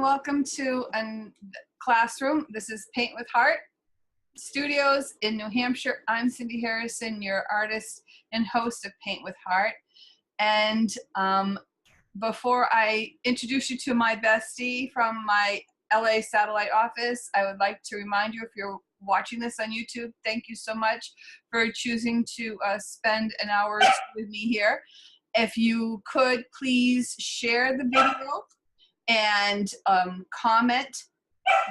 and welcome to a classroom. This is Paint with Heart Studios in New Hampshire. I'm Cindy Harrison, your artist and host of Paint with Heart. And before I introduce you to my bestie from my LA satellite office, I would like to remind you, if you're watching this on YouTube, thank you so much for choosing to spend an hour or two with me here. If you could please share the video and comment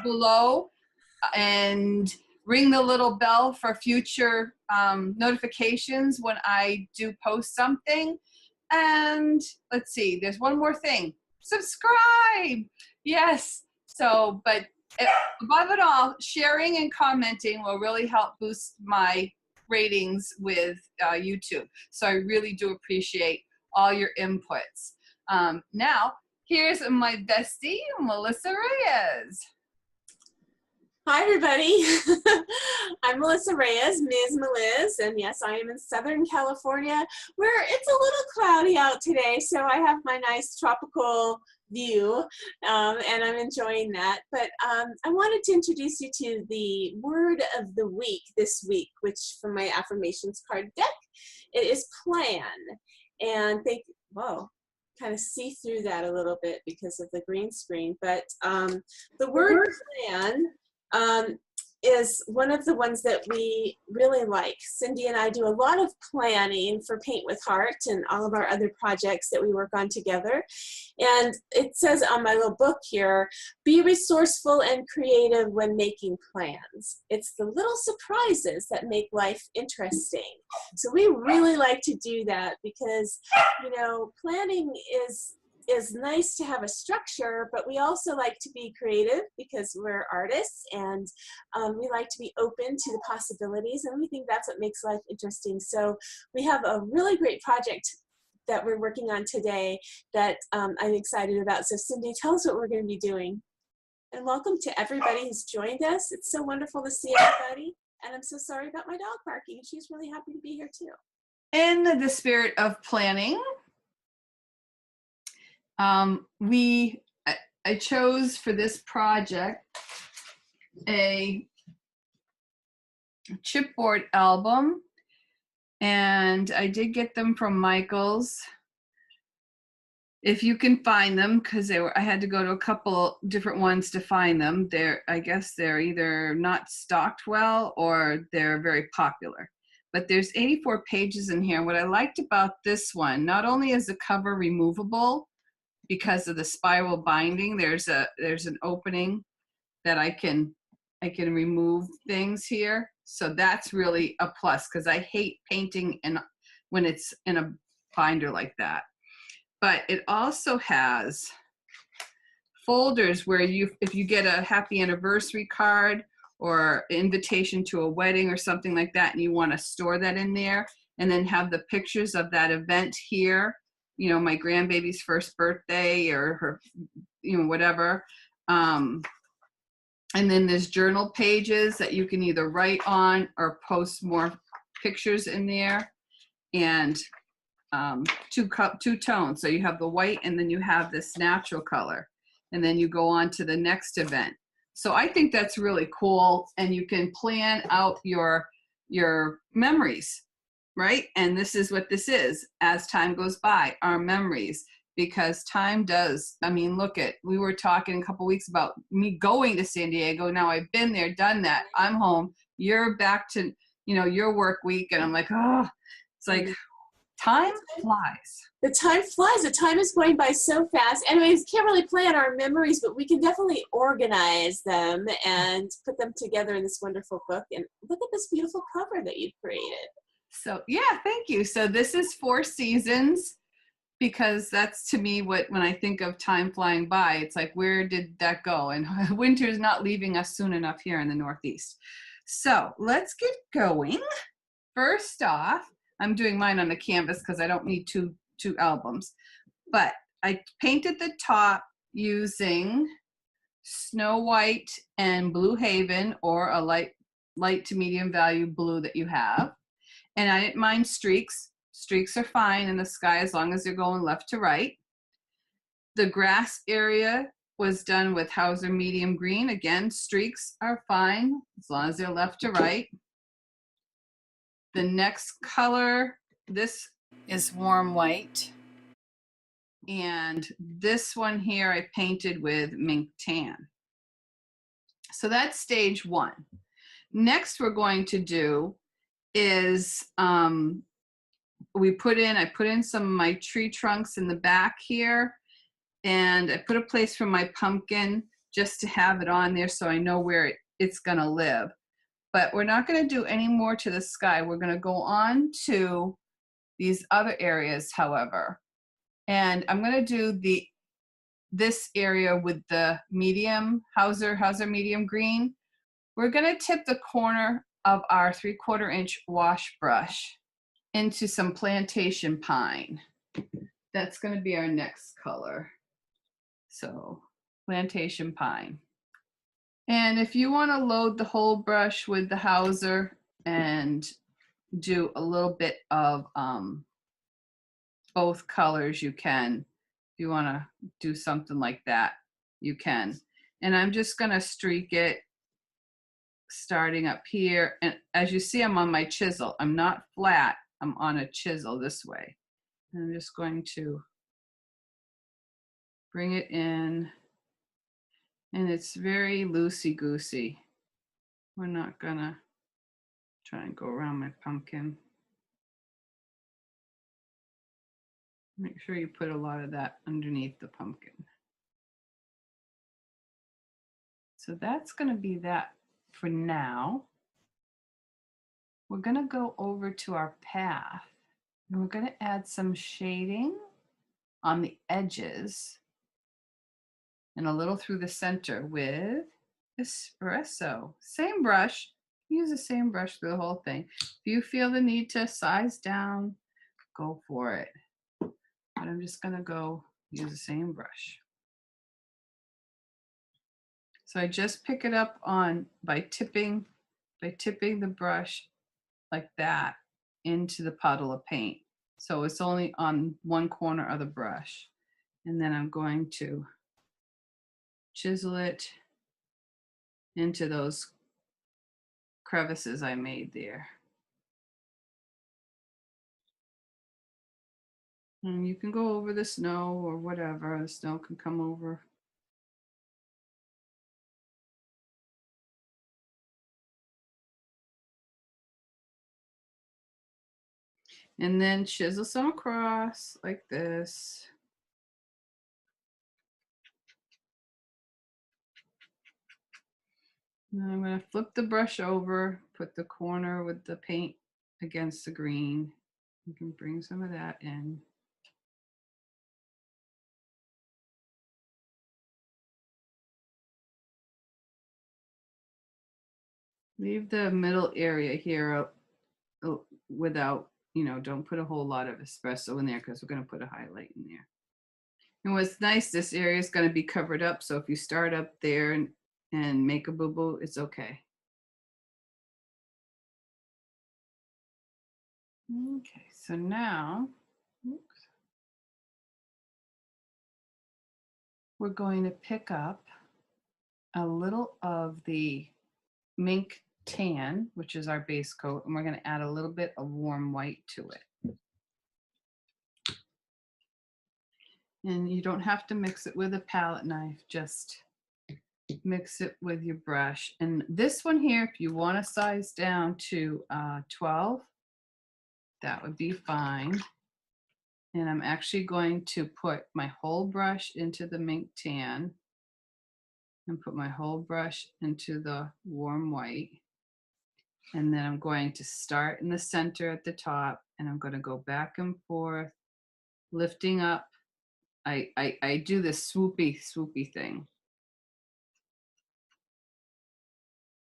below and ring the little bell for future notifications when I do post something. And let's see, there's one more thing. Subscribe! Yes. So, but above it all, sharing and commenting will really help boost my ratings with YouTube. So I really do appreciate all your inputs. Now, here's my bestie, Melissa Reyes. Hi, everybody. I'm Melissa Reyes, Ms. Meliz, and yes, I am in Southern California, where it's a little cloudy out today, so I have my nice tropical view, and I'm enjoying that. But I wanted to introduce you to the word of the week this week, which from my affirmations card deck, it is plan. And whoa, kind of see through that a little bit because of the green screen, but the word plan is one of the ones that we really like. Cindy and I do a lot of planning for Paint with Heart and all of our other projects that we work on together. And it says on my little book here, be resourceful and creative when making plans. It's the little surprises that make life interesting. So we really like to do that because, you know, planning is nice to have a structure, but we also like to be creative because we're artists, and we like to be open to the possibilities, and we think that's what makes life interesting. So we have a really great project that we're working on today that I'm excited about. So Cindy, tell us what we're going to be doing. And welcome to everybody who's joined us. It's so wonderful to see everybody, and I'm so sorry about my dog barking. She's really happy to be here too. In the spirit of planning, I chose for this project a chipboard album, and I did get them from Michael's. If you can find them, because I had to go to a couple different ones to find them. I guess they're either not stocked well or they're very popular. But there's 84 pages in here. What I liked about this one, not only is the cover removable, because of the spiral binding, there's an opening that I can remove things here. So that's really a plus, because I hate painting when it's in a binder like that. But it also has folders where if you get a happy anniversary card or invitation to a wedding or something like that, and you want to store that in there and then have the pictures of that event here, you know, my grandbaby's first birthday or her, you know, whatever. And then there's journal pages that you can either write on or post more pictures in there. And two tones. So you have the white, and then you have this natural color. And then you go on to the next event. So I think that's really cool. And you can plan out your memories. Right? And this is what this is as time goes by, our memories, because time does. I mean, we were talking a couple weeks about me going to San Diego. Now I've been there, done that. I'm home. You're back to, you know, your work week. And I'm like, oh, it's like time flies. The time flies. The time is going by so fast. Anyways, can't really plan our memories, but we can definitely organize them and put them together in this wonderful book. And look at this beautiful cover that you've created. So yeah, thank you. So this is 4 seasons, because that's to me when I think of time flying by, it's like, where did that go? And winter is not leaving us soon enough here in the Northeast. So let's get going. First off, I'm doing mine on the canvas because I don't need two albums, but I painted the top using Snow White and Blue Haven, or a light to medium value blue that you have. And I didn't mind streaks. Streaks are fine in the sky as long as they're going left to right. The grass area was done with Hauser medium green. Again, streaks are fine as long as they're left to right. The next color, this is warm white. And this one here I painted with mink tan. So that's stage one. Next we're going to do is I put in some of my tree trunks in the back here, and I put a place for my pumpkin just to have it on there so I know where it's gonna live. But we're not gonna do any more to the sky. We're gonna go on to these other areas, however. And I'm gonna do this area with the medium, Hauser medium green. We're gonna tip the corner of our 3/4 inch wash brush into some plantation pine. That's gonna be our next color. So plantation pine. And if you wanna load the whole brush with the Hauser and do a little bit of both colors, you can. If you wanna do something like that, you can. And I'm just gonna streak it starting up here. And as you see, I'm on my chisel. I'm not flat, I'm on a chisel this way. And I'm just going to bring it in, and it's very loosey-goosey. We're not gonna try and go around my pumpkin. Make sure you put a lot of that underneath the pumpkin. So that's gonna be that for now. We're gonna go over to our path, and we're gonna add some shading on the edges and a little through the center with espresso. Same brush, use the same brush through the whole thing. If you feel the need to size down, go for it. But I'm just gonna go use the same brush. So I just pick it up on by tipping the brush like that into the puddle of paint. So it's only on one corner of the brush. And then I'm going to chisel it into those crevices I made there. And you can go over the snow or whatever, the snow can come over. And then chisel some across like this. And I'm going to flip the brush over, put the corner with the paint against the green. You can bring some of that in. Leave the middle area here without, don't put a whole lot of espresso in there because we're going to put a highlight in there. And what's nice, this area is going to be covered up. So if you start up there and make a boo-boo, it's okay. Okay, so now, we're going to pick up a little of the mink tan, which is our base coat, and we're going to add a little bit of warm white to it. And you don't have to mix it with a palette knife, just mix it with your brush. And this one here, if you want to size down to 12, that would be fine. And I'm actually going to put my whole brush into the mink tan and put my whole brush into the warm white. And then I'm going to start in the center at the top, and I'm going to go back and forth, lifting up. I do this swoopy thing.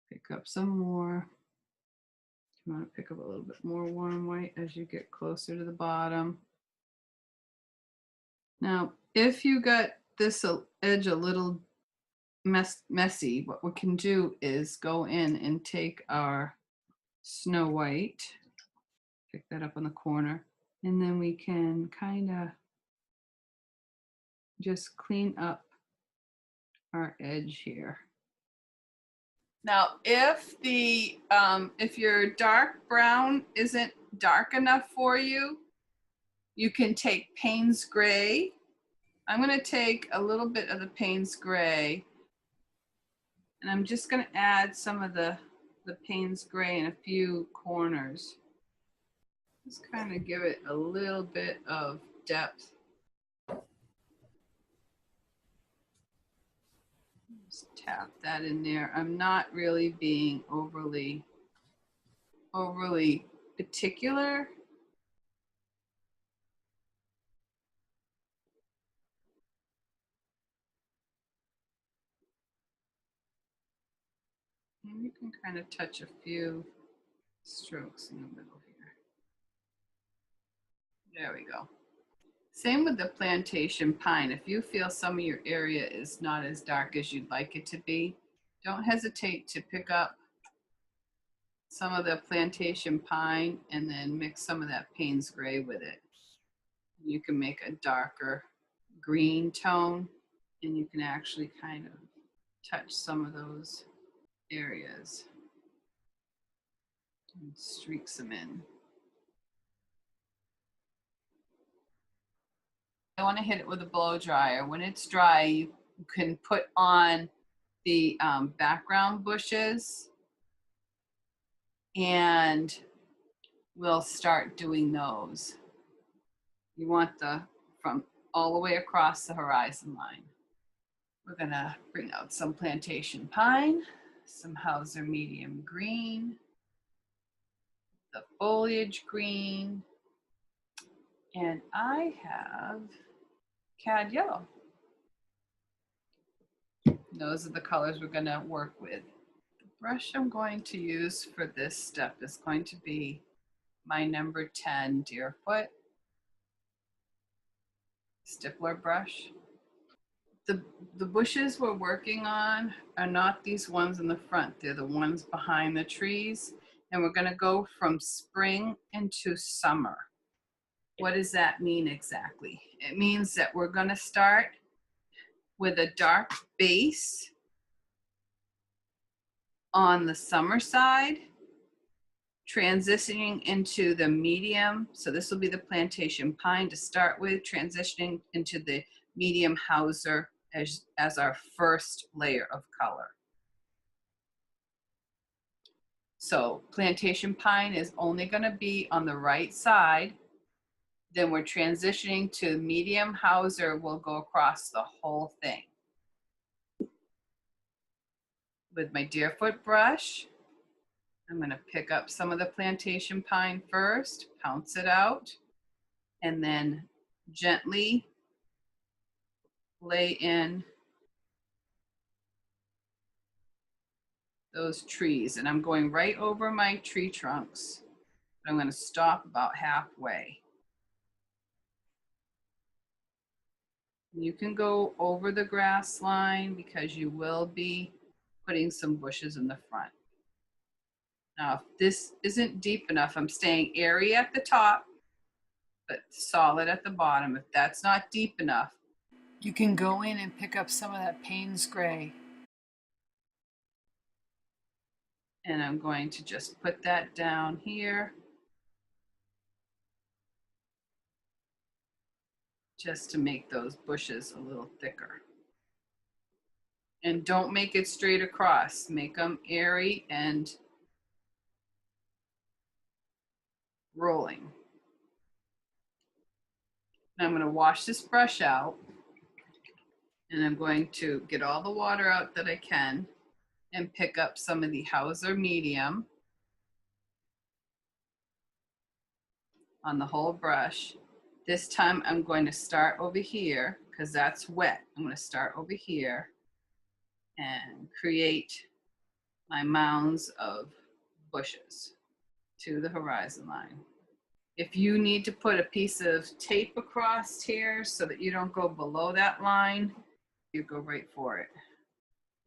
Pick up some more. You want to pick up a little bit more warm white as you get closer to the bottom. Now, if you got this edge a little messy, what we can do is go in and take our Snow White, pick that up on the corner, and then we can kind of just clean up our edge here. Now, if your dark brown isn't dark enough for you, you can take Payne's Gray. I'm going to take a little bit of the Payne's Gray, and I'm just going to add some of the Payne's Gray in a few corners. Just kind of give it a little bit of depth. Just tap that in there. I'm not really being overly particular. And you can kind of touch a few strokes in the middle here. There we go. Same with the plantation pine. If you feel some of your area is not as dark as you'd like it to be, don't hesitate to pick up some of the plantation pine and then mix some of that Payne's Gray with it. You can make a darker green tone, and you can actually kind of touch some of those areas and streak some in. I want to hit it with a blow dryer. When it's dry, you can put on the background bushes, and we'll start doing those. You want from all the way across the horizon line. We're gonna bring out some plantation pine, some Hauser medium green, the foliage green, and I have cad yellow. Those are the colors we're gonna work with. The brush I'm going to use for this step is going to be my number 10 Deerfoot stippler brush. The bushes we're working on are not these ones in the front. They're the ones behind the trees. And we're gonna go from spring into summer. What does that mean exactly? It means that we're gonna start with a dark base on the summer side, transitioning into the medium. So this will be the plantation pine to start with, transitioning into the medium Hauser as our first layer of color. So plantation pine is only going to be on the right side. Then we're transitioning to medium Hauser. We'll go across the whole thing. With my Deerfoot brush, I'm going to pick up some of the plantation pine first, pounce it out, and then gently lay in those trees. And I'm going right over my tree trunks. I'm going to stop about halfway. You can go over the grass line because you will be putting some bushes in the front. Now, if this isn't deep enough, I'm staying airy at the top, but solid at the bottom. If that's not deep enough, you can go in and pick up some of that Payne's Gray. And I'm going to just put that down here, just to make those bushes a little thicker. And don't make it straight across. Make them airy and rolling. Now I'm going to wash this brush out, and I'm going to get all the water out that I can and pick up some of the Hauser medium on the whole brush. This time I'm going to start over here because that's wet. I'm going to start over here and create my mounds of bushes to the horizon line. If you need to put a piece of tape across here so that you don't go below that line, you go right for it.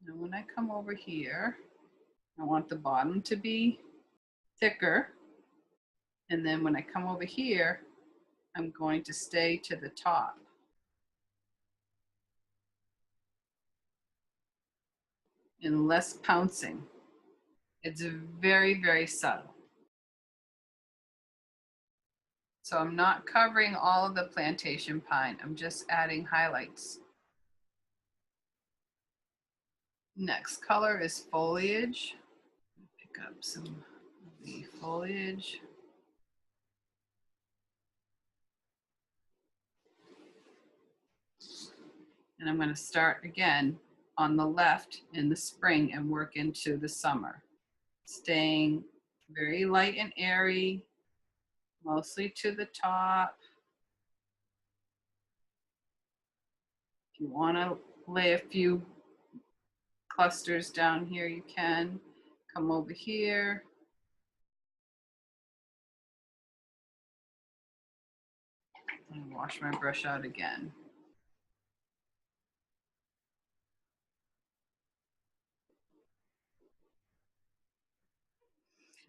Now when I come over here, I want the bottom to be thicker. And then when I come over here, I'm going to stay to the top. and less pouncing. It's very, very subtle. So I'm not covering all of the plantation pine. I'm just adding highlights. Next color is foliage. Pick up some of the foliage. And I'm going to start again on the left in the spring and work into the summer. Staying very light and airy, mostly to the top. If you want to lay a few clusters down here, you can. Come over here. And wash my brush out again.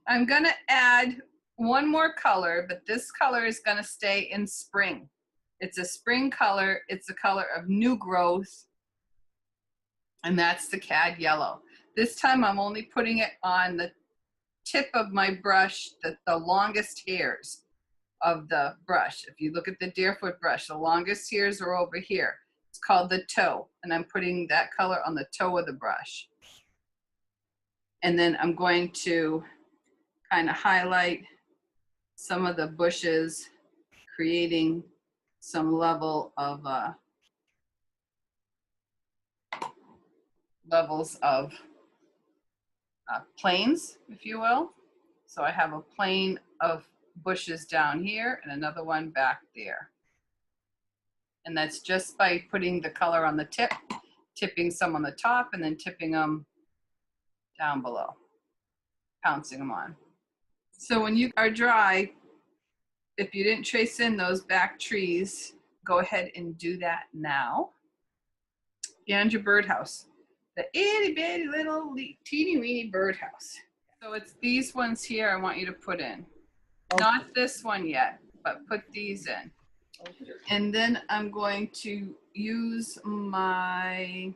I'm going to add one more color, but this color is going to stay in spring. It's a spring color. It's a color of new growth, and that's the cad yellow. This time I'm only putting it on the tip of my brush, the longest hairs of the brush. If you look at the deerfoot brush, the longest hairs are over here. It's called the toe, and I'm putting that color on the toe of the brush. And then I'm going to kind of highlight some of the bushes, creating some level of levels of planes, if you will. So I have a plane of bushes down here and another one back there. And that's just by putting the color on the tip, tipping some on the top, and then tipping them down below, pouncing them on. So when you are dry, if you didn't trace in those back trees, go ahead and do that now. And your birdhouse, the itty bitty little teeny weeny birdhouse. So it's these ones here I want you to put in. Okay. Not this one yet, but put these in. Okay. And then I'm going to use I'm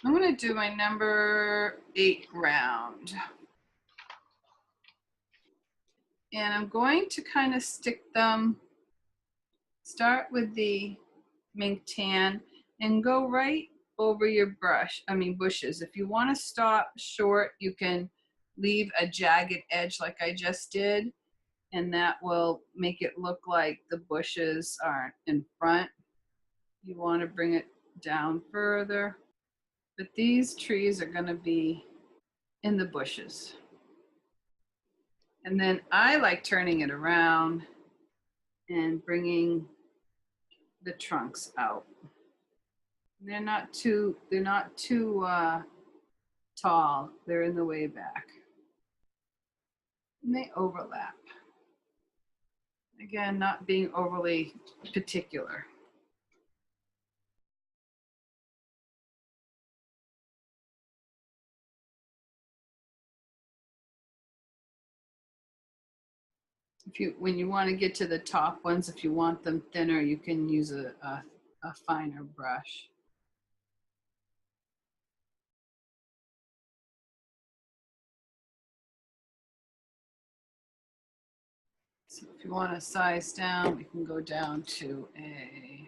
going to do my number 8 round. And I'm going to kind of stick them, start with the mink tan and go right over your bushes. If you want to stop short, you can leave a jagged edge like I just did, and that will make it look like the bushes aren't in front. You want to bring it down further, but these trees are going to be in the bushes. And then I like turning it around and bringing the trunks out. They're not too tall. They're in the way back. And they overlap. Again, not being overly particular. When you want to get to the top ones, if you want them thinner, you can use a finer brush. So if you want to size down, we can go down to a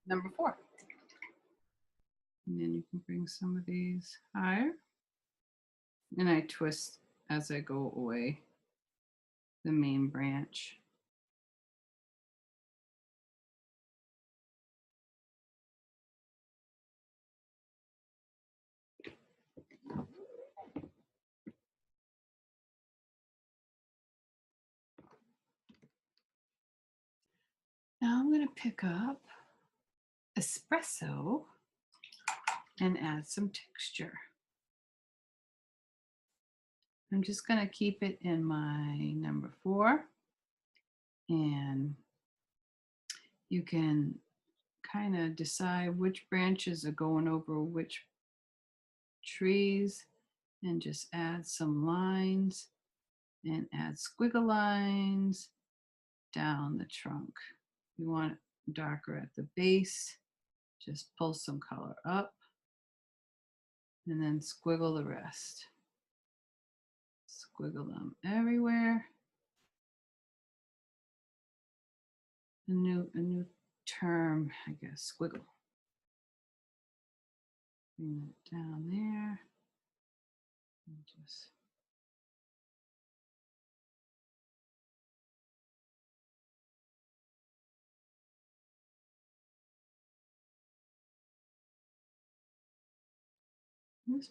number 4. And then you can bring some of these higher. And I twist as I go away the main branch. Now I'm going to pick up espresso and add some texture. I'm just going to keep it in my number 4, and you can kind of decide which branches are going over which trees, and just add some lines and add squiggle lines down the trunk. You want it darker at the base, just pull some color up. and then squiggle the rest. Squiggle them everywhere. A new term, I guess, squiggle. Bring it down there. And just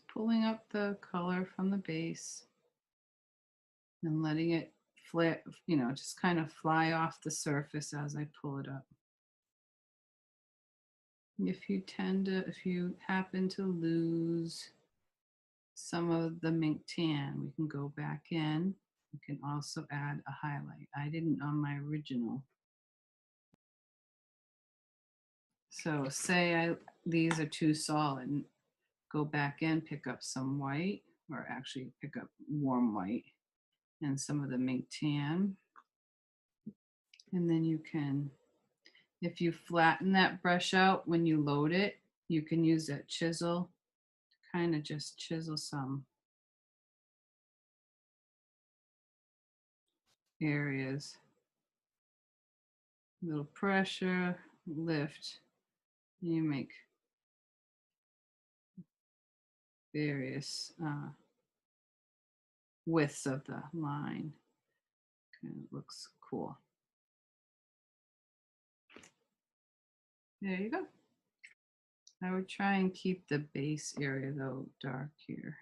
pulling up the color from the base and letting it flip, just kind of fly off the surface as I pull it up. If you happen to lose some of the mink tan, we can go back in. You can also add a highlight. I didn't on my original. So say these are too solid, go back in, pick up some white, or actually pick up warm white and some of the mink tan. And then you can, if you flatten that brush out when you load it, you can use that chisel to kind of just chisel some areas. A little pressure, lift, and you make various widths of the line. Kind of looks cool. There you go. I would try and keep the base area though dark here.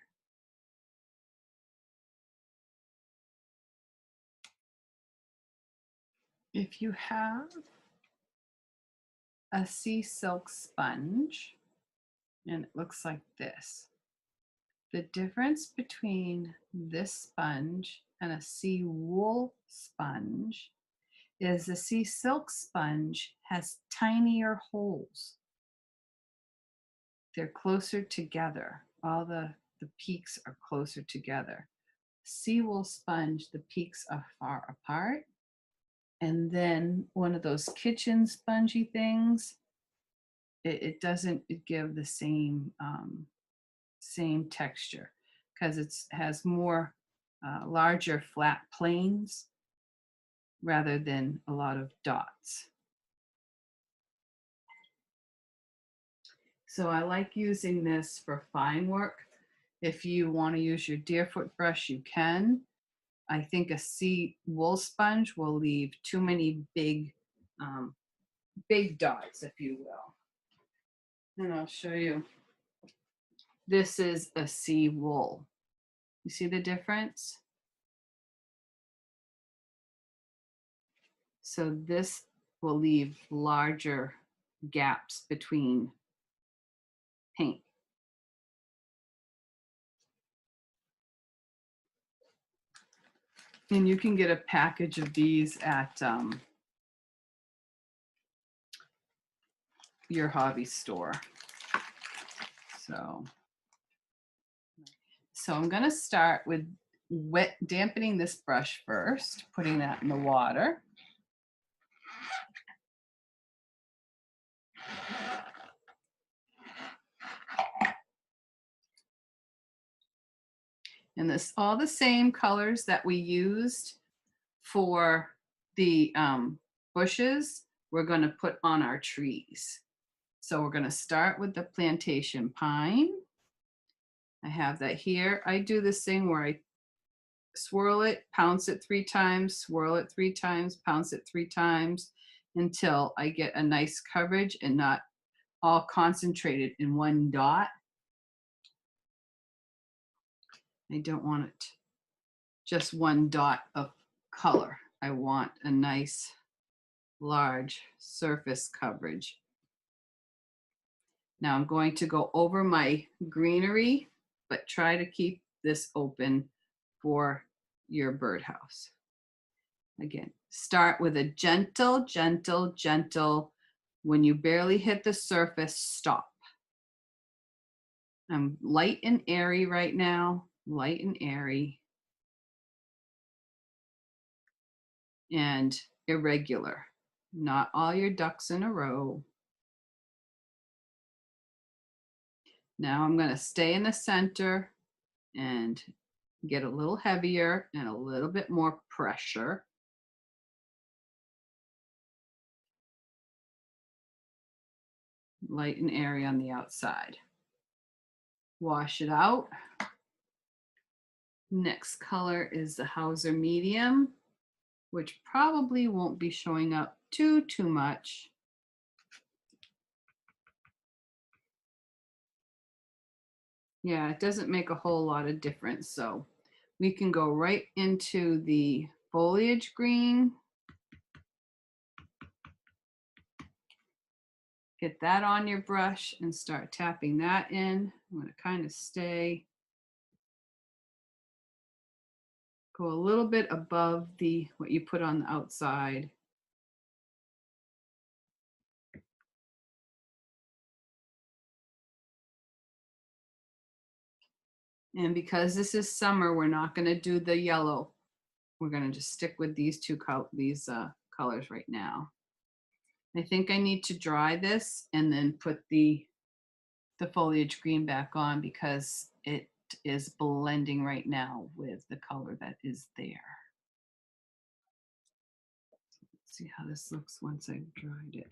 If you have a sea silk sponge, and it looks like this, the difference between this sponge and a sea wool sponge is the sea silk sponge has tinier holes. They're closer together. All the peaks are closer together. Sea wool sponge, the peaks are far apart. And then one of those kitchen spongy things, it doesn't give the same texture because it has more larger flat planes rather than a lot of dots. So I like using this for fine work. If you want to use your deerfoot brush, you can. I think a sea wool sponge will leave too many big dots, if you will. And I'll show you. This is a sea wool. You see the difference? So this will leave larger gaps between paint. And you can get a package of these at your hobby store. So I'm going to start with dampening this brush first, putting that in the water. And this, all the same colors that we used for the bushes, we're going to put on our trees. So we're going to start with the plantation pine. I have that here. I do this thing where I swirl it, pounce it 3 times, swirl it 3 times, pounce it 3 times until I get a nice coverage and not all concentrated in one dot. I don't want it just one dot of color. I want a nice large surface coverage. Now I'm going to go over my greenery, but try to keep this open for your birdhouse. Again, start with a gentle, gentle, gentle. When you barely hit the surface, stop. I'm light and airy right now, light and airy. And irregular, not all your ducks in a row. Now I'm going to stay in the center and get a little heavier and a little bit more pressure. Light and airy on the outside. Wash it out. Next color is the Hauser medium, which probably won't be showing up too much. Yeah, it doesn't make a whole lot of difference. So we can go right into the foliage green. Get that on your brush and start tapping that in. I'm going to kind of stay, go a little bit above the what you put on the outside. And because this is summer, we're not going to do the yellow. We're going to just stick with these two colors right now. I think I need to dry this and then put the foliage green back on because it is blending right now with the color that is there. Let's see how this looks once I've dried it.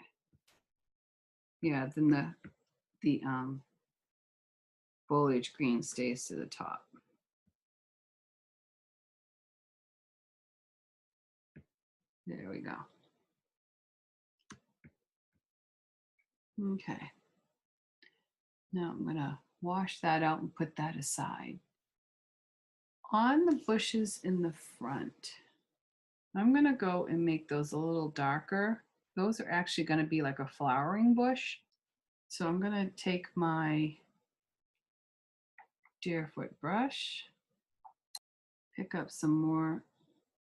Yeah, then the foliage green stays to the top. There we go. Okay. Now I'm gonna wash that out and put that aside. On the bushes in the front, I'm gonna go and make those a little darker. Those are actually gonna be like a flowering bush. So I'm gonna take my deerfoot brush, pick up some more.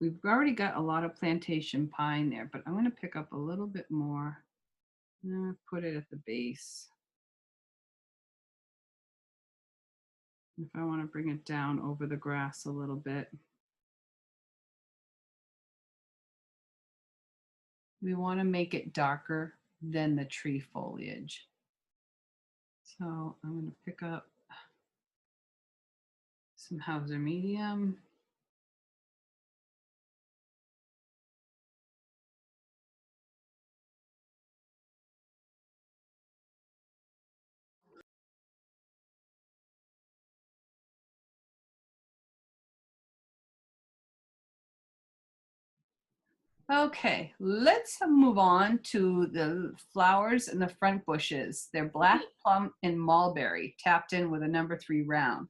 We've already got a lot of plantation pine there, but I'm gonna pick up a little bit more. I'm gonna put it at the base. If I wanna bring it down over the grass a little bit. We wanna make it darker than the tree foliage. So I'm gonna pick up some Hauser medium. Okay, let's move on to the flowers in the front bushes. They're black plum and mulberry, tapped in with a number 3 round.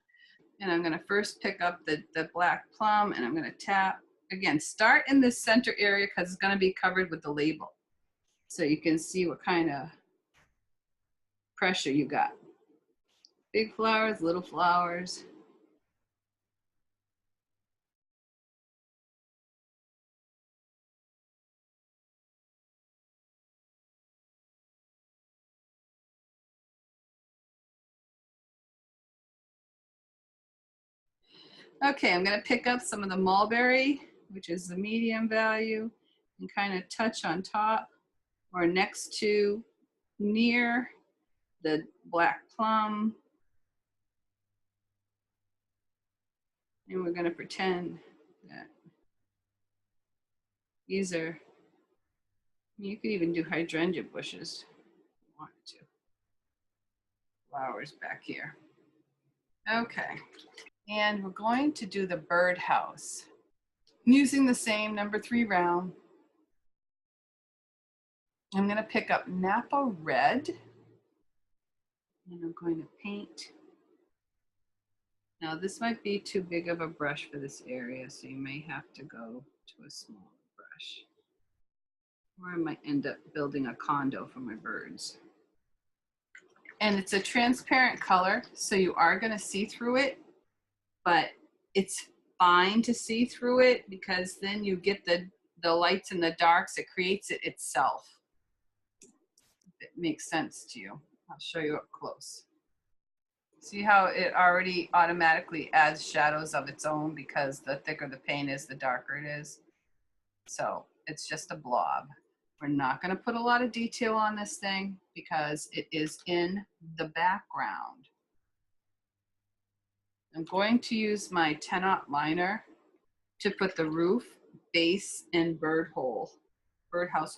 And I'm gonna first pick up the black plum and I'm gonna tap. Again, start in the center area because it's gonna be covered with the label. So you can see what kind of pressure you got. Big flowers, little flowers. Okay, I'm gonna pick up some of the mulberry, which is the medium value, and kind of touch on top or next to near the black plum. And we're gonna pretend that these are, you could even do hydrangea bushes if you wanted to. Flowers back here. Okay, and we're going to do the birdhouse using the same number 3 round. I'm gonna pick up Napa Red and I'm going to paint. Now this might be too big of a brush for this area, so you may have to go to a smaller brush. Or I might end up building a condo for my birds. And it's a transparent color, so you are gonna see through it, but it's fine to see through it because then you get the lights and the darks, it creates it itself. If it makes sense to you. I'll show you up close. See how it already automatically adds shadows of its own because the thicker the paint is, the darker it is. So it's just a blob. We're not going to put a lot of detail on this thing because it is in the background. I'm going to use my 10-aught liner to put the roof, base, and birdhouse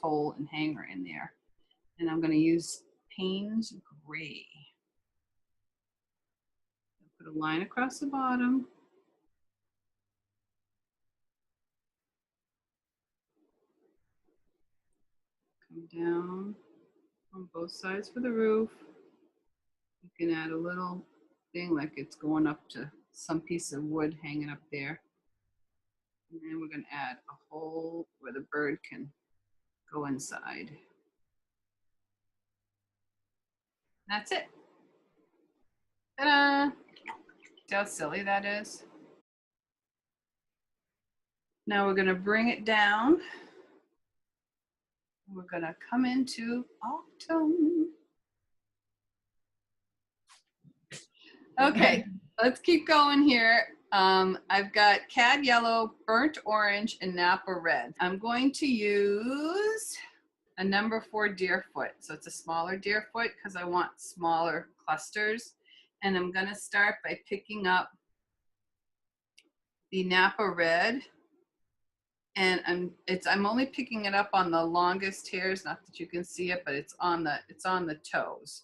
hole and hanger in there. And I'm going to use Payne's Gray. Put a line across the bottom. Come down on both sides for the roof. You can add a little thing like it's going up to some piece of wood hanging up there. And then we're going to add a hole where the bird can go inside. That's it. Ta-da! See how silly that is? Now we're going to bring it down. We're going to come into autumn. Okay, let's keep going here. I've got cad yellow, burnt orange, and Napa red. I'm going to use a number 4 deerfoot. So it's a smaller deerfoot because I want smaller clusters. And I'm going to start by picking up the Napa red. And I'm only picking it up on the longest hairs, not that you can see it, but it's on the toes.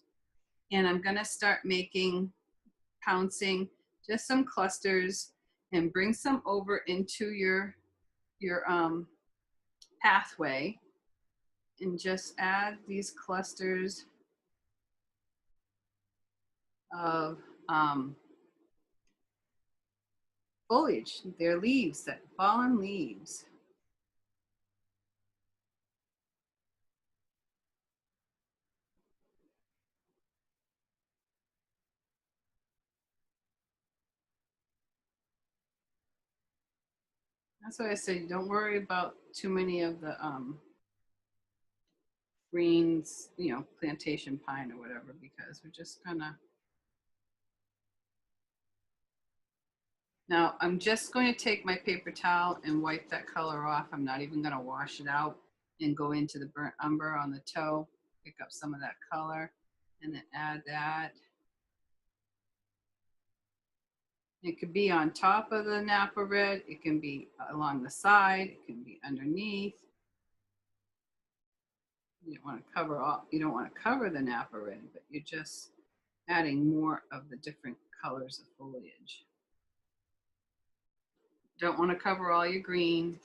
And I'm going to start pouncing just some clusters and bring some over into your pathway and just add these clusters of foliage. They're leaves, that fallen leaves. That's why I say don't worry about too many of the greens, plantation pine or whatever, because we're just gonna. Now I'm just going to take my paper towel and wipe that color off. I'm not even going to wash it out and go into the burnt umber on the toe, pick up some of that color and then add that. It could be on top of the Napa red. It can be along the side. It can be underneath. You don't want to cover all. You don't want to cover the Napa red, but you're just adding more of the different colors of foliage. Don't want to cover all your green.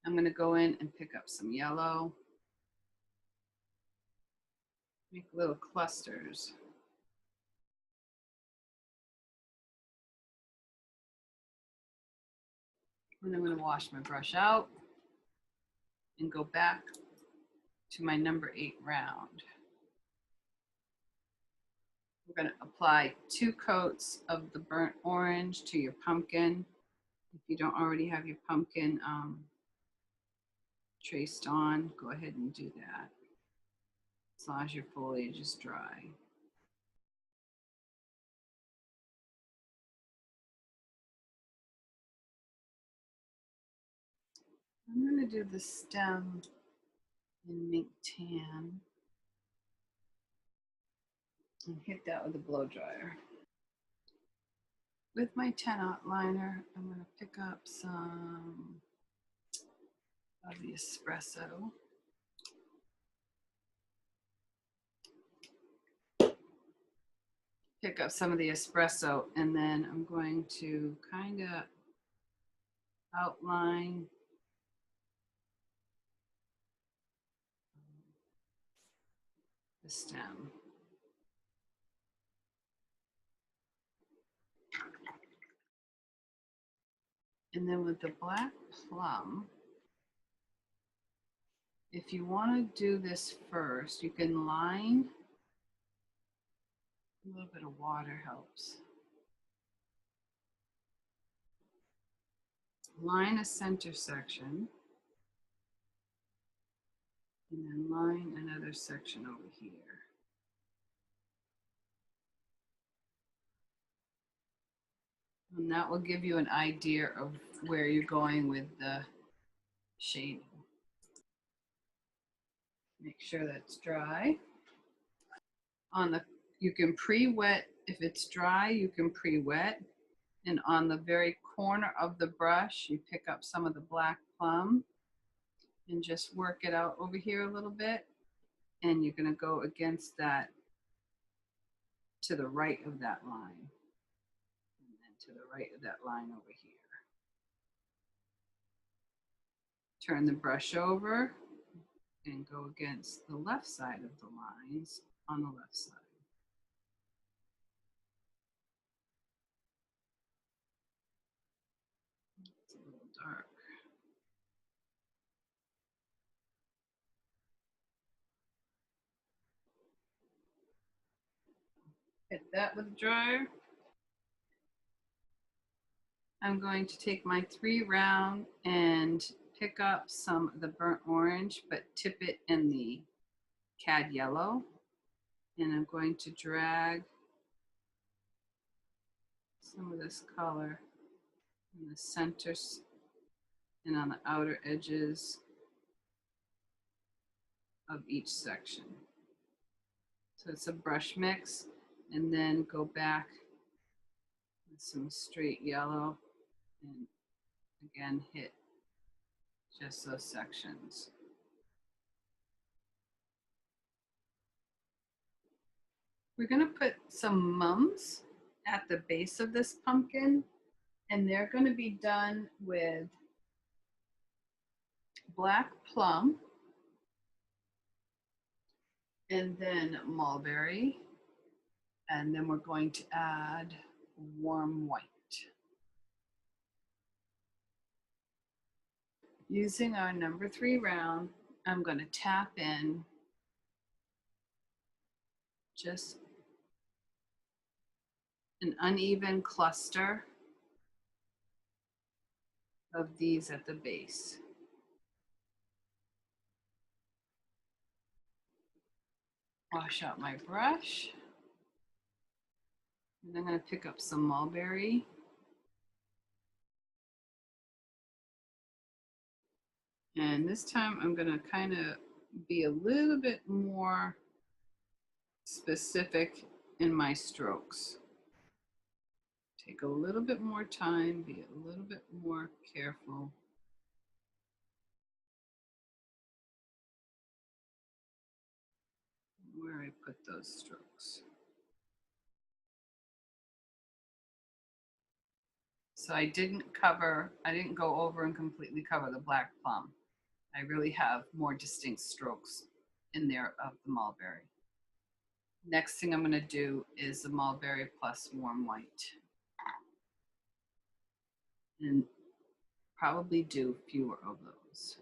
I'm going to go in and pick up some yellow. Make little clusters. And I'm going to wash my brush out and go back to my number 8 round. We're going to apply 2 coats of the burnt orange to your pumpkin. If you don't already have your pumpkin traced on, go ahead and do that, as long as your foliage is dry. I'm going to do the stem in mink tan and hit that with a blow dryer. With my 10-aught liner, I'm going to pick up some of the espresso. Pick up some of the espresso, and then I'm going to kind of outline the stem. And then with the black plum, if you want to do this first, you can line. A little bit of water helps. Line a center section, and then line another section over here. And that will give you an idea of where you're going with the shading. Make sure that's dry. You can pre-wet. If it's dry, you can pre-wet. And on the very corner of the brush, you pick up some of the black plum and just work it out over here a little bit. And you're going to go against that to the right of that line. And then to the right of that line over here. Turn the brush over and go against the left side of the lines on the left side. It's a little dark. Hit that with a dryer. I'm going to take my 3 round and pick up some of the burnt orange, but tip it in the cad yellow. And I'm going to drag some of this color in the centers and on the outer edges of each section. So it's a brush mix, and then go back with some straight yellow and again hit just those sections. We're going to put some mums at the base of this pumpkin, and they're going to be done with black plum and then mulberry, and then we're going to add warm white. Using our number 3 round, I'm going to tap in just an uneven cluster of these at the base. Wash out my brush. And I'm going to pick up some mulberry. And this time I'm going to kind of be a little bit more specific in my strokes. Take a little bit more time, be a little bit more careful. Where I put those strokes. So I didn't go over and completely cover the black plum. I really have more distinct strokes in there of the mulberry. Next thing I'm going to do is the mulberry plus warm white. And probably do fewer of those.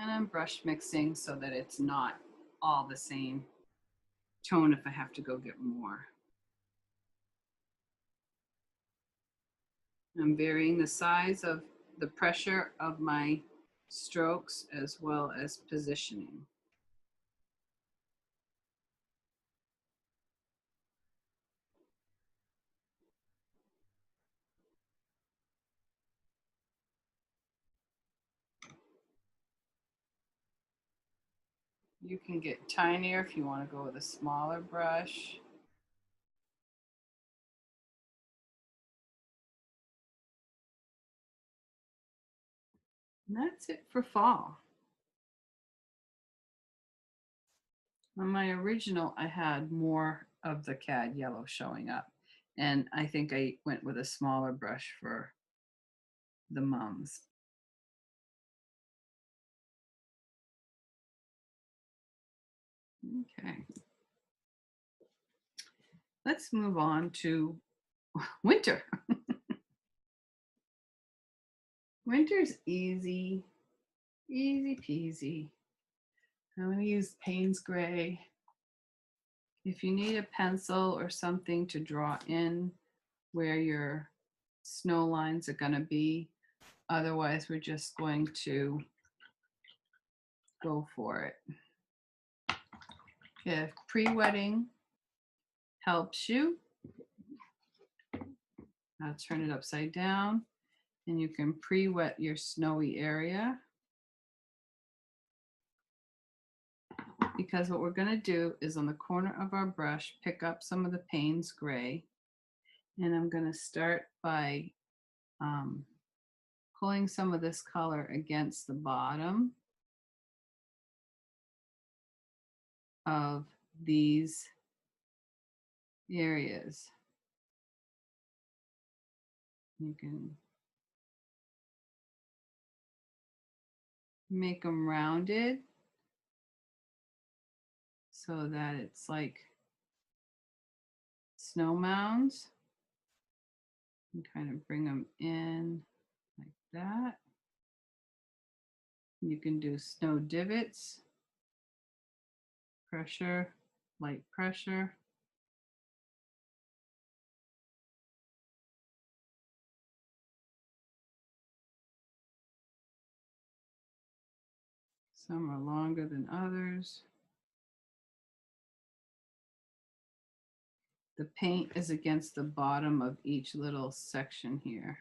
And I'm brush mixing so that it's not all the same tone if I have to go get more. I'm varying the size of the pressure of my strokes as well as positioning. You can get tinier if you want to go with a smaller brush. And that's it for fall. On my original, I had more of the cad yellow showing up. And I think I went with a smaller brush for the mums. Okay. Let's move on to winter. Winter's easy, easy peasy. I'm going to use Payne's Gray. If you need a pencil or something to draw in where your snow lines are going to be, otherwise we're just going to go for it. If pre-wetting helps you, I'll turn it upside down and you can pre-wet your snowy area. because what we're going to do is on the corner of our brush, pick up some of the Payne's gray. And I'm going to start by pulling some of this color against the bottom of these areas. You can make them rounded so that it's like snow mounds. And kind of bring them in like that. You can do snow divots, pressure, light pressure. Some are longer than others. The paint is against the bottom of each little section here.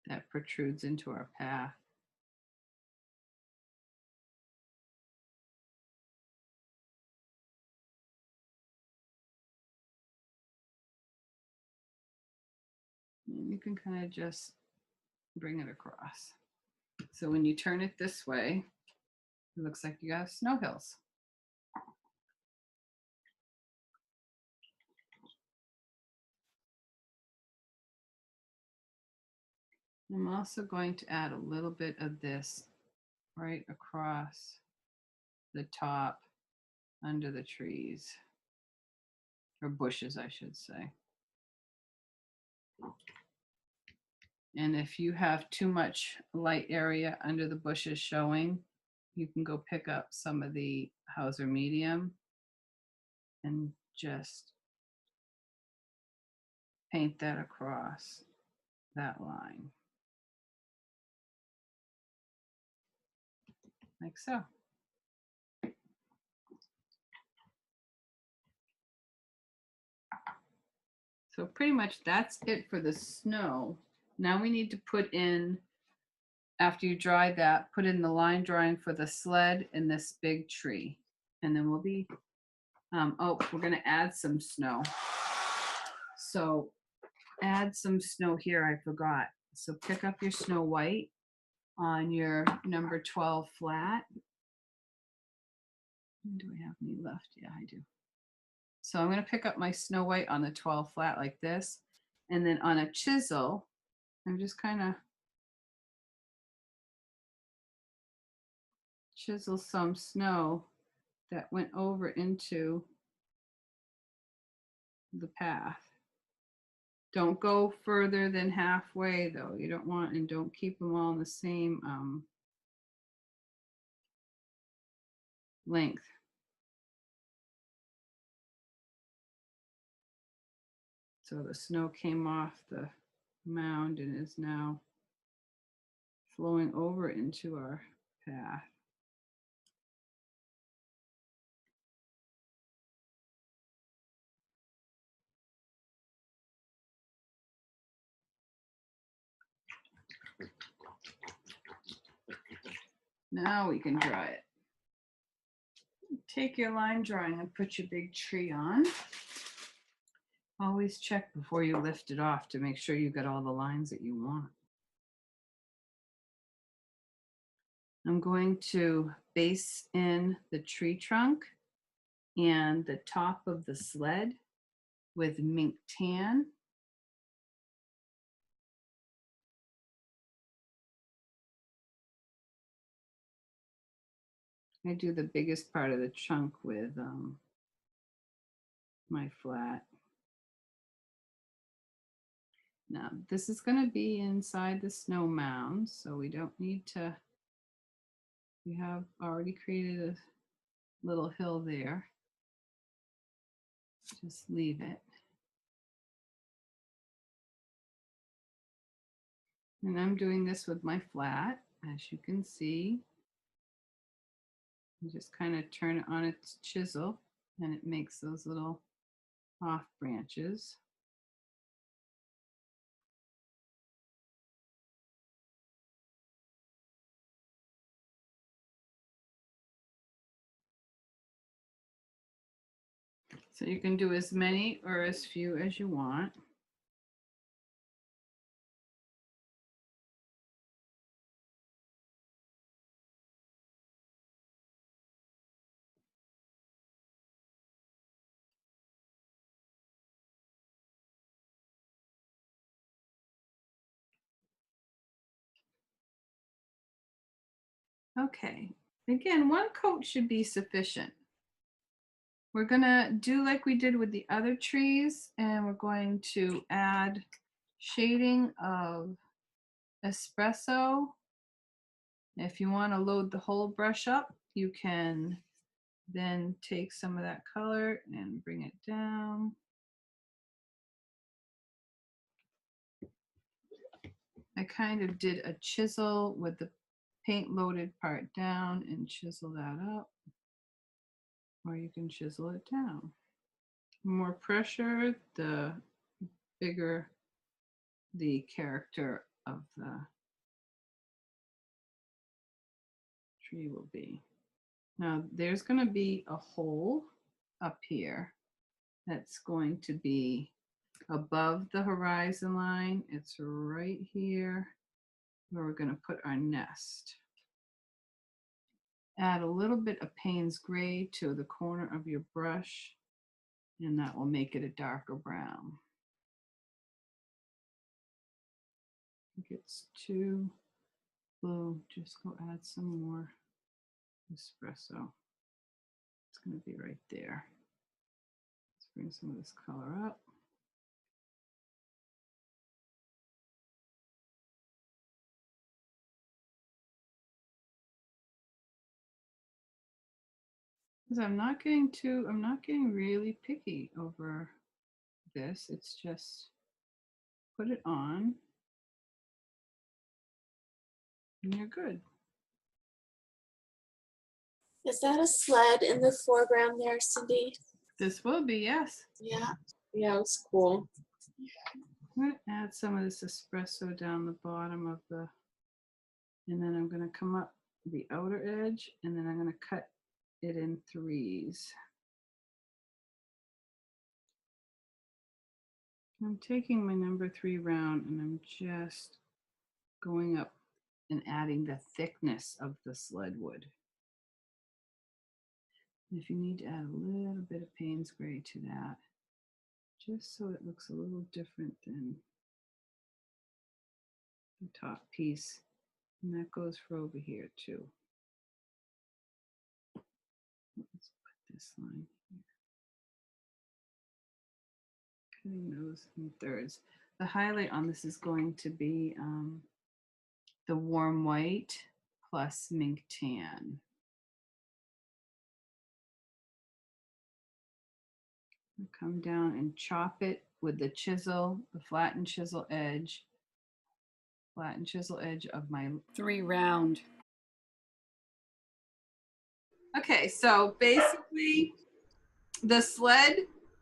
That protrudes into our path. And you can kind of just bring it across. So when you turn it this way, it looks like you got snow hills. I'm also going to add a little bit of this right across the top under the trees, or bushes, I should say. And if you have too much light area under the bushes showing, you can go pick up some of the Hauser medium and just paint that across that line. Like so. So pretty much that's it for the snow. Now we need to put in, after you dry that, put in the line drawing for the sled and this big tree. And then we'll be, oh, we're gonna add some snow. So add some snow here, I forgot. So pick up your Snow White on your number 12 flat. Do I have any left? Yeah, I do. So I'm going to pick up my Snow White on the 12 flat like this. And then on a chisel, I'm just kind of chisel some snow that went over into the path. Don't go further than halfway though. You don't want, and don't keep them all in the same length. So the snow came off the mound and is now flowing over into our path. Now we can dry it. Take your line drawing and put your big tree on. Always check before you lift it off to make sure you got all the lines that you want. I'm going to base in the tree trunk and the top of the sled with mink tan. I do the biggest part of the trunk with my flat. Now this is going to be inside the snow mound, so we don't need to, we have already created a little hill there. Just leave it. And I'm doing this with my flat, as you can see. You just kind of turn it on its chisel and it makes those little off branches. So you can do as many or as few as you want. Okay, again, one coat should be sufficient. We're gonna do like we did with the other trees, and we're going to add shading of espresso. If you want to load the whole brush up, you can then take some of that color and bring it down. I kind of did a chisel with the paint loaded part down and chisel that up, or you can chisel it down. The more pressure, the bigger the character of the tree will be. Now there's going to be a hole up here that's going to be above the horizon line. It's right here where we're going to put our nest. Add a little bit of Payne's gray to the corner of your brush, and that will make it a darker brown. If it's too blue, just go add some more espresso. It's going to be right there. Let's bring some of this color up. Because I'm not getting really picky over this. It's just put it on and you're good. Is that a sled in the foreground there, Cindy? This will be, yes. Yeah. Yeah, it's cool. I'm going to add some of this espresso down the bottom of the, and then I'm going to come up the outer edge, and then I'm going to cut it in threes. I'm taking my number 3 round and I'm just going up and adding the thickness of the sled wood. If you need to add a little bit of Payne's gray to that, just so it looks a little different than the top piece. And that goes for over here too. Let's put this line here. Cutting those in thirds. The highlight on this is going to be the warm white plus mink tan. Come down and chop it with the chisel, the flattened chisel edge of my 3 round. Okay, so basically the sled,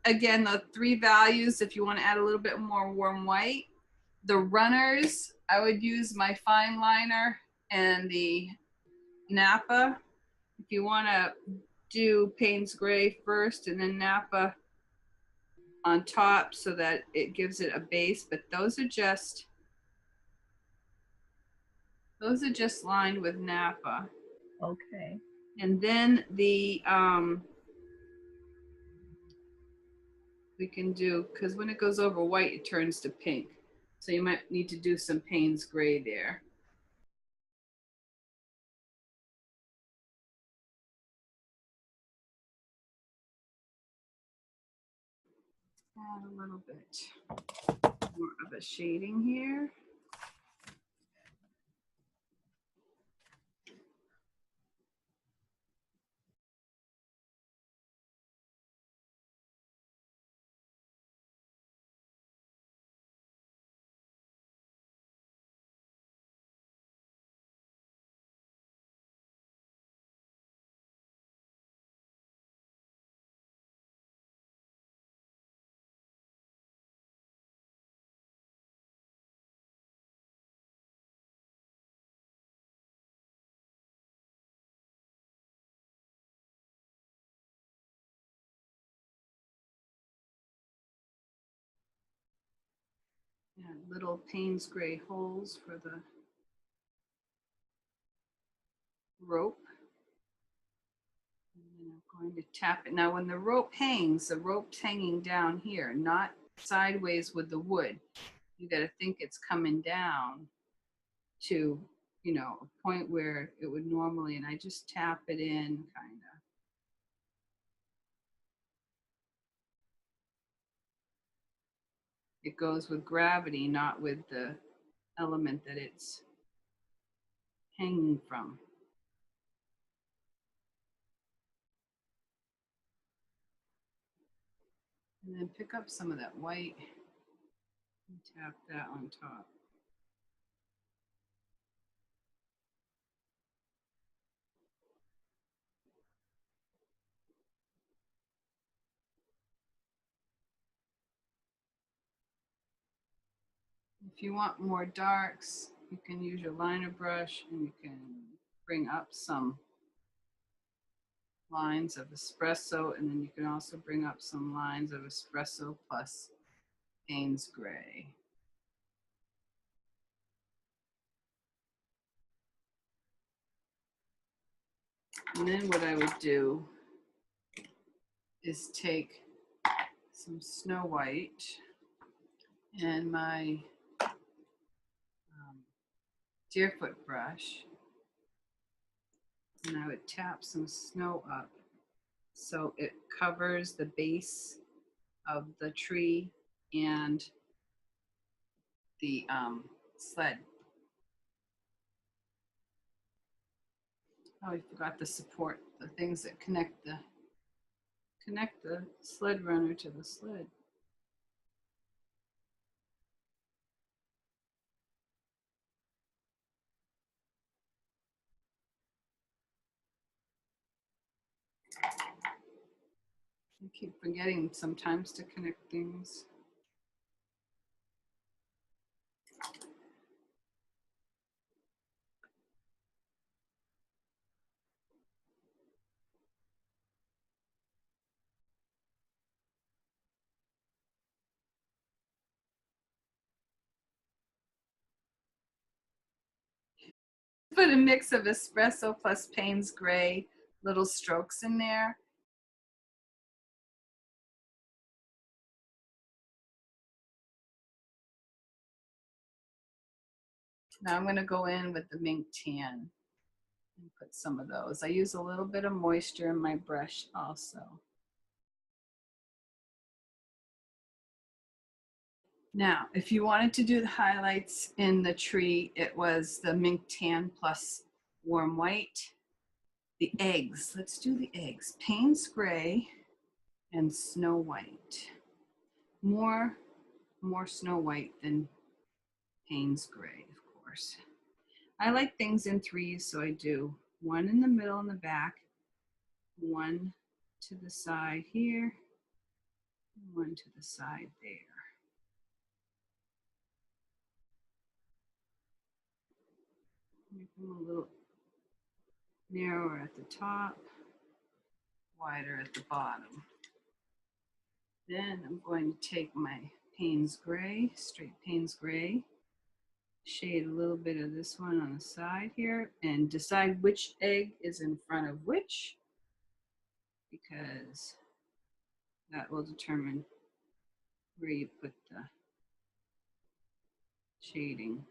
again, the 3 values, if you want to add a little bit more warm white. The runners, I would use my fine liner and the Napa. If you want to do Payne's gray first and then Napa on top so that it gives it a base, but those are just lined with Napa. Okay. And then the we can do, because when it goes over white, it turns to pink. So you might need to do some Payne's gray there. Add a little bit more of a shading here. little Payne's gray holes for the rope. And then I'm going to tap it. Now when the rope hangs, the rope's hanging down here, not sideways with the wood. You got to think it's coming down to, you know, a point where it would normally, and I just tap it in kind of. It goes with gravity, not with the element that it's hanging from. And then pick up some of that white and tap that on top. If you want more darks, you can use your liner brush and you can bring up some lines of espresso, and then you can also bring up some lines of espresso plus Payne's gray. And then what I would do is take some Snow White and my Deerfoot brush, and I would tap some snow up so it covers the base of the tree and the sled. Oh, I forgot the support, the things that connect the sled runner to the sled. I keep forgetting sometimes to connect things. Put a mix of espresso plus Payne's gray, little strokes in there. Now I'm going to go in with the mink tan and put some of those. I use a little bit of moisture in my brush also. Now, if you wanted to do the highlights in the tree, it was the mink tan plus warm white. The eggs, let's do the eggs. Payne's gray and Snow White. More Snow White than Payne's gray, of course. I like things in threes, so I do one in the middle and the back, one to the side here, one to the side there. Make them a little narrower at the top, wider at the bottom. Then I'm going to take my Payne's gray, straight Payne's gray, shade a little bit of this one on the side here, and decide which egg is in front of which, because that will determine where you put the shading.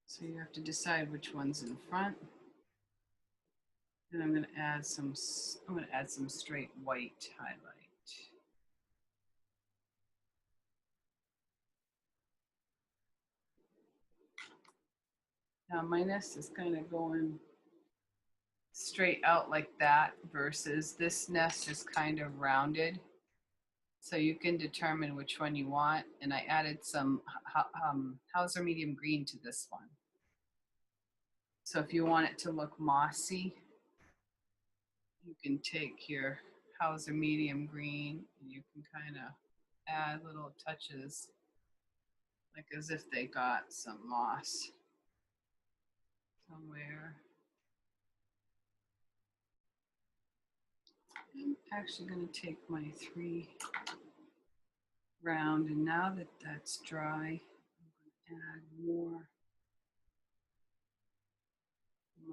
So you have to decide which one's in front. And I'm going to add some straight white highlight. Now my nest is kind of going straight out like that versus this nest is kind of rounded. So you can determine which one you want. And I added some Hauser medium green to this one. So if you want it to look mossy, you can take your Hauser medium green and you can kind of add little touches like as if they got some moss somewhere. I'm actually going to take my 3 round, and now that that's dry, I'm going to add more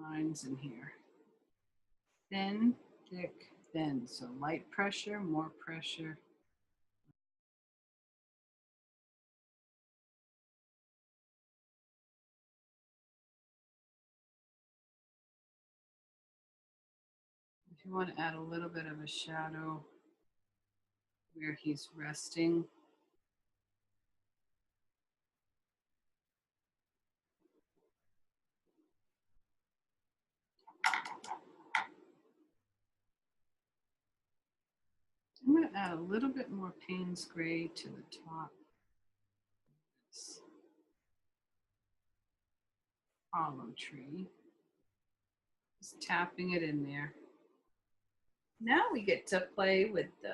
lines in here. Thin, thick, thin. So light pressure, more pressure. If you want to add a little bit of a shadow where he's resting. I'm going to add a little bit more Payne's gray to the top. Hollow tree. Just tapping it in there. Now we get to play with the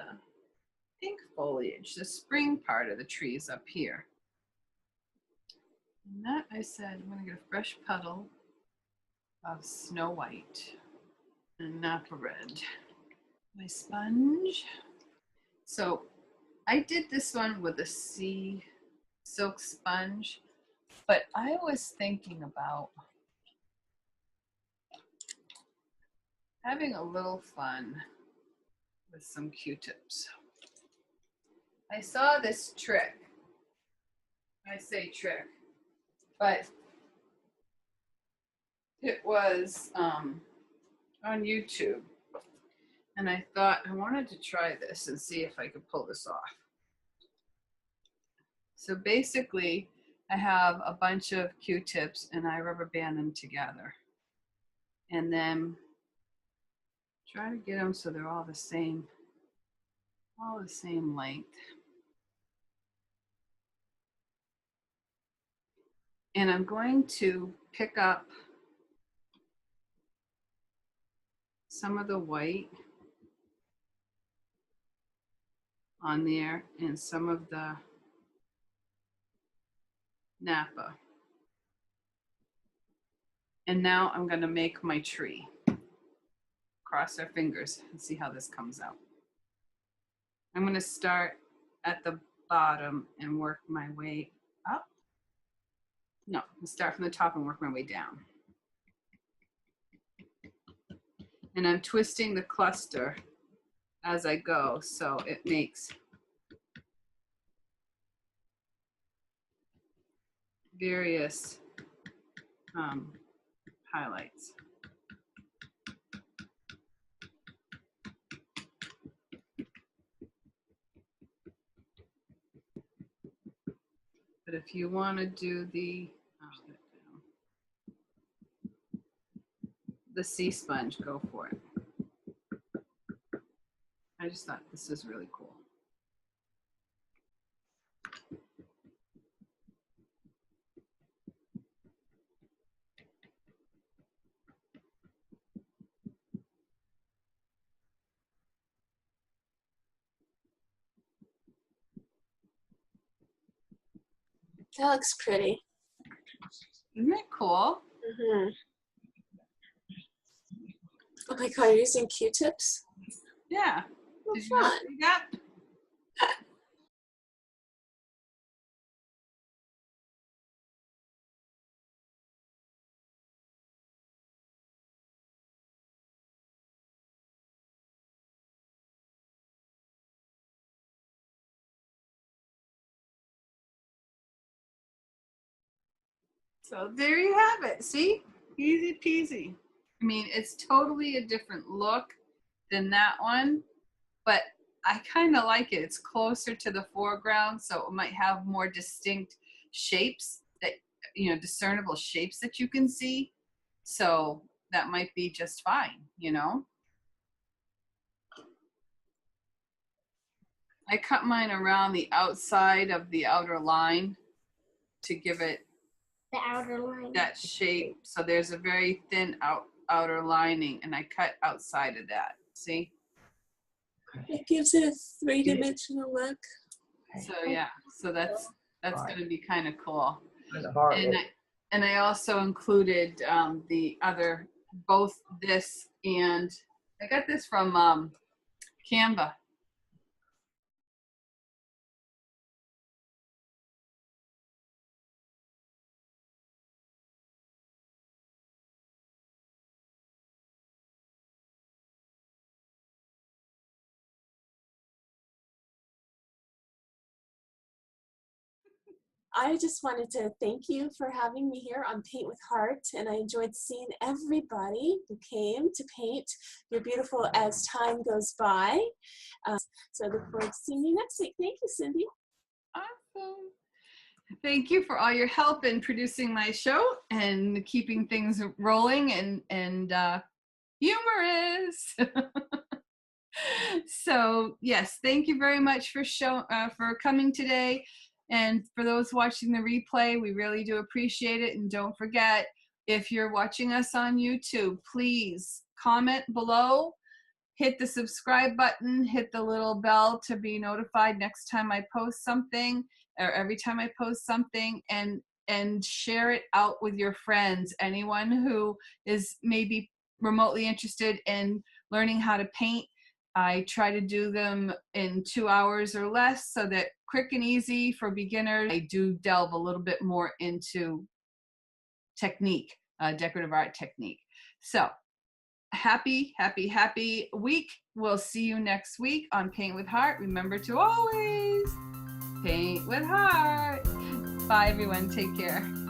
pink foliage, the spring part of the trees up here. And that I said, I'm going to get a fresh puddle of Snow White and Napa Red. My sponge. So I did this one with a sea silk sponge, but I was thinking about having a little fun with some Q-tips. I saw this trick. I say trick, but it was on YouTube. And I thought I wanted to try this and see if I could pull this off. So basically, I have a bunch of Q-tips and I rubber band them together. And then try to get them so they're all the same length. And I'm going to pick up some of the white on there and some of the Napa. And now I'm going to make my tree. Cross our fingers and see how this comes out. I'm going to start at the bottom and work my way up. No, I'll start from the top and work my way down. And I'm twisting the cluster as I go, so it makes various highlights. But if you want to do the sea sponge, go for it. I just thought this was really cool. That looks pretty. Isn't that cool? Mm-hmm. Oh my God, you're using Q-tips? Yeah. Oh, Did you know that? So there you have it. See? Easy peasy. I mean, it's totally a different look than that one, but I kind of like it. It's closer to the foreground, so it might have more distinct shapes that, you know, discernible shapes that you can see. So that might be just fine, you know? I cut mine around the outside of the outer line to give it The outer line. that shape. So there's a very thin outer lining, and I cut outside of that. See? It gives it a three-dimensional look. So yeah, so that's going to be kind of cool. And And I also included the other, both this and I got this from Canva. I just wanted to thank you for having me here on Paint with Heart, and I enjoyed seeing everybody who came to paint. You're beautiful as time goes by. So I look forward to seeing you next week. Thank you, Cindy. Awesome. Thank you for all your help in producing my show and keeping things rolling and humorous. So yes, thank you very much for coming today. And for those watching the replay, we really do appreciate it. And don't forget, if you're watching us on YouTube, please comment below, hit the subscribe button, hit the little bell to be notified next time I post something, or every time I post something, and share it out with your friends. Anyone who is maybe remotely interested in learning how to paint, I try to do them in 2 hours or less, so that quick and easy for beginners. I do delve a little bit more into technique, decorative art technique. So happy week. We'll see you next week on Paint with Heart. Remember to always paint with heart. Bye everyone, take care.